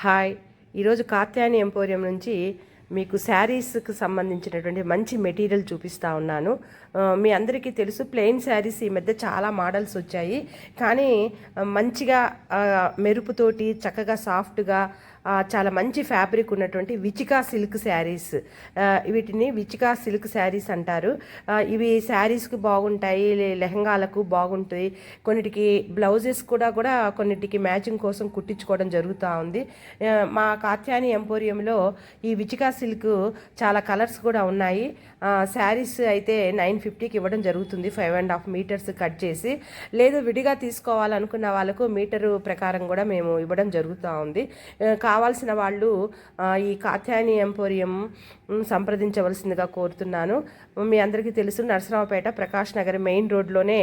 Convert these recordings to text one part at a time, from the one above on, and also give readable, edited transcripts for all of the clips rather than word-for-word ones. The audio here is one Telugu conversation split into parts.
హాయ్. ఈరోజు కాత్యాయని ఎంపోరియం నుంచి మీకు శారీస్కి సంబంధించినటువంటి మంచి మెటీరియల్ చూపిస్తూ ఉన్నాను. మీ అందరికీ తెలుసు ప్లెయిన్ శారీస్ ఈ మధ్య చాలా మోడల్స్ వచ్చాయి. కానీ మంచిగా మెరుపుతోటి చక్కగా సాఫ్ట్గా చాలా మంచి ఫ్యాబ్రిక్ ఉన్నటువంటి విచికా సిల్క్ శారీస్, వీటిని విచికా సిల్క్ శారీస్ అంటారు. ఇవి శారీస్కి బాగుంటాయి, లెహంగాలకు బాగుంటాయి. కొన్నిటికి బ్లౌజెస్ కూడా కొన్నిటికి మ్యాచింగ్ కోసం కుట్టించుకోవడం జరుగుతూ ఉంది. మా కాత్యాయని ఎంపోరియంలో ఈ విచికా సిల్క్ చాలా కలర్స్ కూడా ఉన్నాయి. శారీస్ అయితే 950కి ఇవ్వడం జరుగుతుంది, 5.5 మీటర్స్ కట్ చేసి. లేదు విడిగా తీసుకోవాలనుకున్న వాళ్ళకు మీటరు ప్రకారం కూడా మేము ఇవ్వడం జరుగుతూ ఉంది. కావాల్సిన వాళ్ళు ఈ కాత్యాయని ఎంపోరియం సంప్రదించవలసిందిగా కోరుతున్నాను. మీ అందరికీ తెలుసు నరసరావుపేట ప్రకాష్ నగర్ మెయిన్ రోడ్లోనే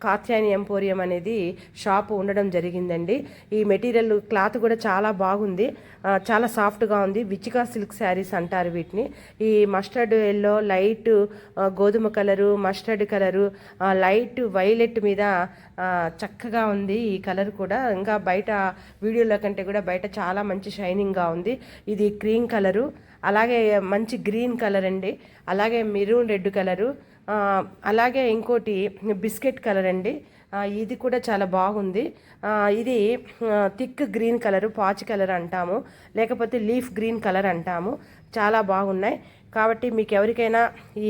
కాత్యాయని ఎంపోరియం అనేది షాపు ఉండడం జరిగిందండి. ఈ మెటీరియల్ క్లాత్ కూడా చాలా బాగుంది, చాలా సాఫ్ట్గా ఉంది. విచికా సిల్క్ శారీస్ అంటారు వీటిని. ఈ మస్టర్డ్ ఎల్లో, లైట్ గోధుమ colour, mustard colour, light violet మీద చక్కగా ఉంది ఈ కలర్ కూడా. ఇంకా బయట వీడియోలో కంటే కూడా బయట చాలా మంచి షైనింగ్గా ఉంది. ఇది క్రీమ్ కలరు, అలాగే మంచి గ్రీన్ కలర్ అండి, అలాగే మెరూన్ రెడ్ కలరు, అలాగే ఇంకోటి బిస్కెట్ కలర్ అండి. ఇది కూడా చాలా బాగుంది. ఇది థిక్ గ్రీన్ కలరు, పాచి కలర్ అంటాము, లేకపోతే లీఫ్ గ్రీన్ కలర్ అంటాము. చాలా బాగున్నాయి. కాబట్టి మీకు ఎవరికైనా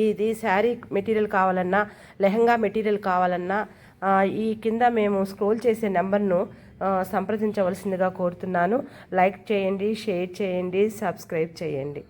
ఇది శారీ మెటీరియల్ కావాలన్నా, లెహంగా మెటీరియల్ కావాలన్నా ఈ కింద మేము స్క్రోల్ చేసే నెంబర్ను సంప్రదించవలసిందిగా కోరుతున్నాను. లైక్ చేయండి, షేర్ చేయండి, సబ్స్క్రైబ్ చేయండి.